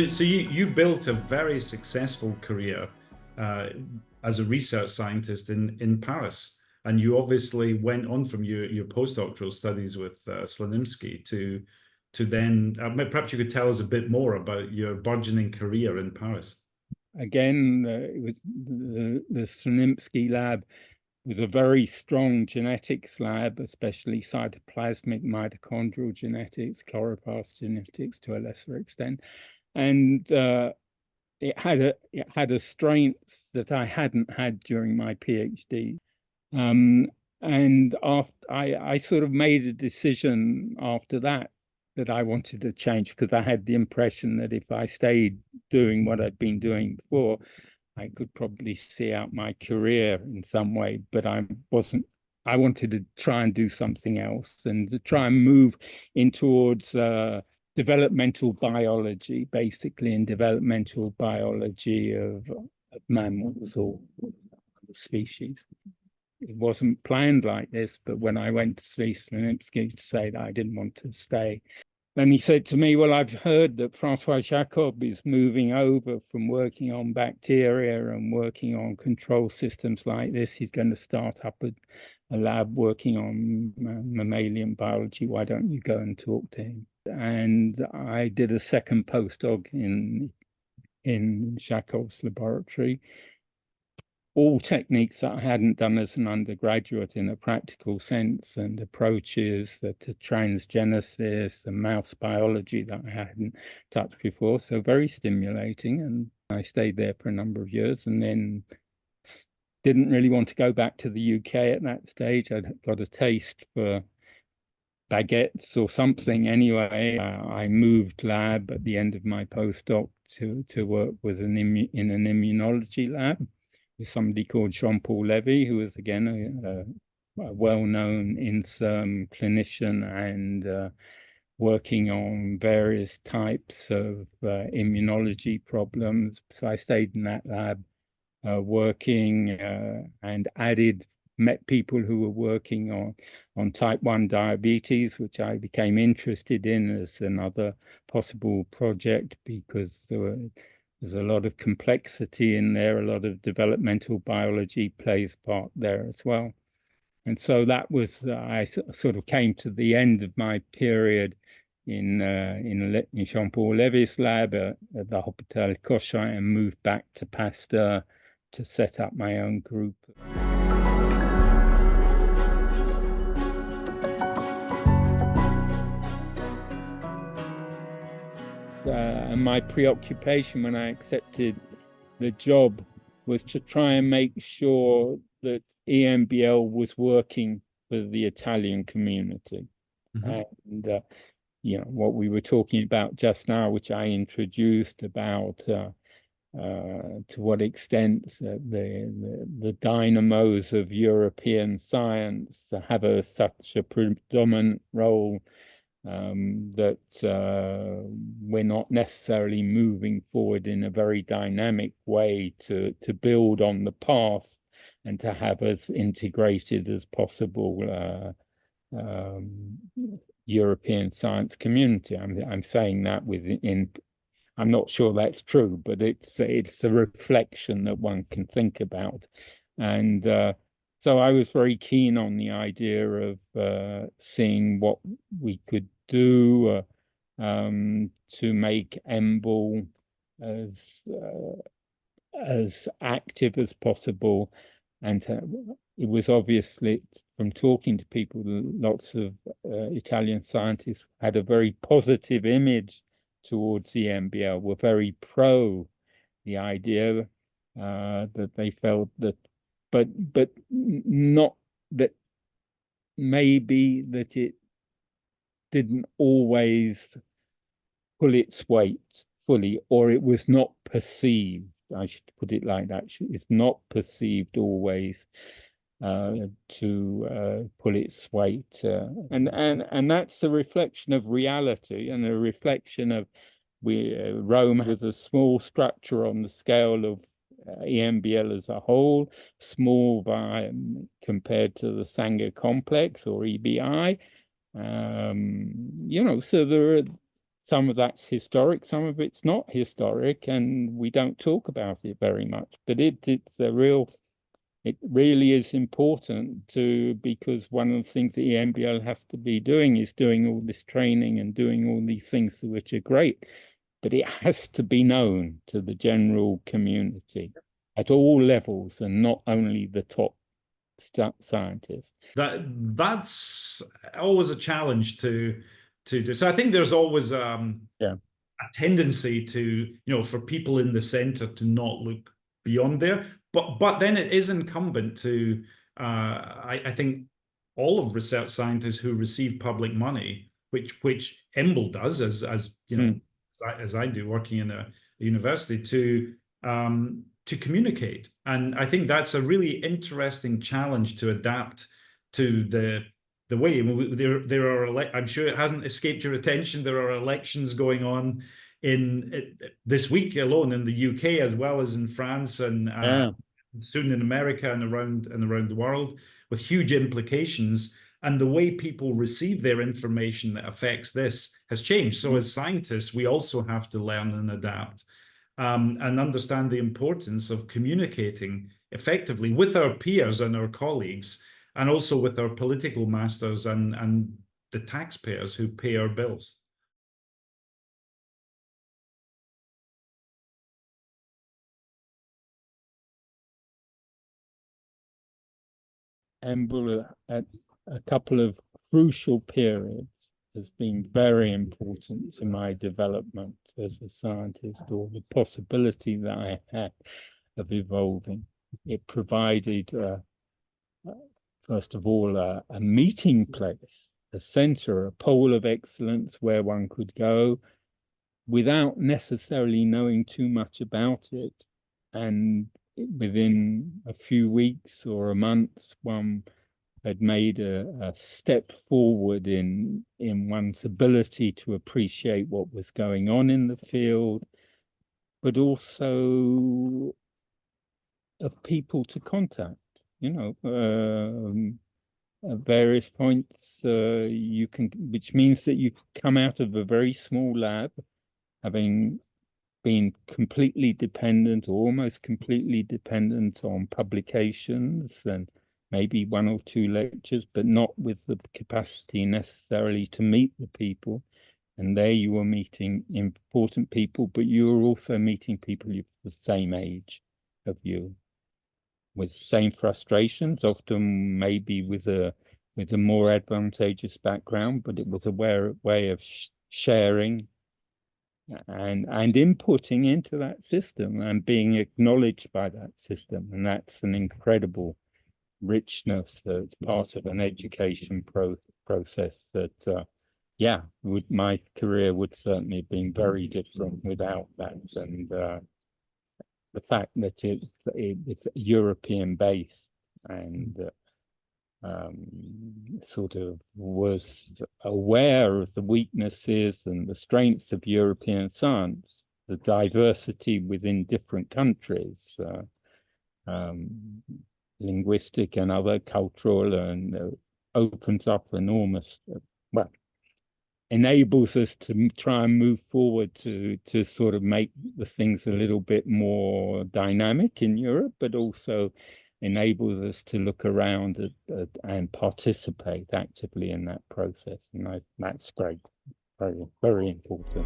So you built a very successful career as a research scientist in Paris, and you obviously went on from your postdoctoral studies with Słonimski to then perhaps you could tell us a bit more about your burgeoning career in Paris. Again, it was the Słonimski lab was a very strong genetics lab, especially cytoplasmic mitochondrial genetics, chloroplast genetics to a lesser extent, and it had a strength that I hadn't had during my PhD. And after I sort of made a decision after that I wanted to change, because I had the impression that if I stayed doing what I'd been doing before, I could probably see out my career in some way, but I wanted to try and do something else and to try and move in towards developmental biology, basically, in developmental biology of mammals or other species. It wasn't planned like this, but when I went to see Słonimski to say that I didn't want to stay, then he said to me, well, I've heard that Francois Jacob is moving over from working on bacteria and working on control systems like this. He's going to start up a lab working on mammalian biology. Why don't you go and talk to him? And I did a second postdoc in Jacob's laboratory. All techniques that I hadn't done as an undergraduate in a practical sense, and approaches to transgenesis and mouse biology that I hadn't touched before. So very stimulating. And I stayed there for a number of years and then didn't really want to go back to the UK at that stage. I'd got a taste for baguettes or something anyway. I moved lab at the end of my postdoc to work with in an immunology lab with somebody called Jean-Paul Levy, who was again a well-known INSERM clinician and working on various types of immunology problems. So I stayed in that lab working and met people who were working on type 1 diabetes, which I became interested in as another possible project, because there's a lot of complexity in there, a lot of developmental biology plays part there as well. And so that was, I sort of came to the end of my period in Jean-Paul Levy's lab at the Hôpital Cochin and moved back to Pasteur to set up my own group. And my preoccupation when I accepted the job was to try and make sure that EMBL was working for the Italian community. Mm-hmm. And what we were talking about just now, which I introduced about to what extent the dynamos of European science have such a predominant role that we're not necessarily moving forward in a very dynamic way to build on the past and to have as integrated as possible European science community. I'm saying that I'm not sure that's true, but it's a reflection that one can think about. And so I was very keen on the idea of seeing what we could do to make EMBL as active as possible. And it was obviously, from talking to people, lots of Italian scientists had a very positive image towards the EMBL, were very pro the idea, that they felt that, but not that, maybe that it didn't always pull its weight fully, or it was not perceived, I should put it like that, it's not perceived always to pull its weight, and that's a reflection of reality and a reflection of Rome has a small structure on the scale of EMBL as a whole, small compared to the Sanger complex or EBI, so there are some of that's historic, some of it's not historic, and we don't talk about it very much. But it really is important because one of the things the EMBL has to be doing is doing all this training and doing all these things which are great, but it has to be known to the general community at all levels and not only the top scientists. That's always a challenge to do. So I think there's always a tendency to, for people in the center to not look beyond there. But then it is incumbent to, I think, all of research scientists who receive public money, which EMBL does, as you know, as I do, working in a university, to communicate. And I think that's a really interesting challenge to adapt to the way. I mean, there are, I'm sure it hasn't escaped your attention, there are elections going on in this week alone in the UK, as well as in France and soon in America and around the world, with huge implications. And the way people receive their information that affects this has changed. So as scientists, we also have to learn and adapt, and understand the importance of communicating effectively with our peers and our colleagues, and also with our political masters and the taxpayers who pay our bills. EMBL at a couple of crucial periods has been very important to my development as a scientist, or the possibility that I had of evolving. It provided, first of all, a meeting place, a center, a pole of excellence where one could go without necessarily knowing too much about it. And within a few weeks or a month, one had made a step forward in one's ability to appreciate what was going on in the field, but also of people to contact, at various points, which means that you come out of a very small lab, having been completely dependent, or almost completely dependent on publications and maybe one or two lectures, but not with the capacity necessarily to meet the people. And there you were meeting important people, but you were also meeting people the same age of you, with the same frustrations, often maybe with a more advantageous background, but it was a way of sharing and inputting into that system and being acknowledged by that system. And that's an incredible richness that's part of an education process that, my career would certainly have been very different without that. And the fact that it's European based and sort of was aware of the weaknesses and the strengths of European science, the diversity within different countries, linguistic and other cultural, and opens up enormous, enables us to try and move forward to sort of make the things a little bit more dynamic in Europe, but also enables us to look around and participate actively in that process. And that's great, very, very important.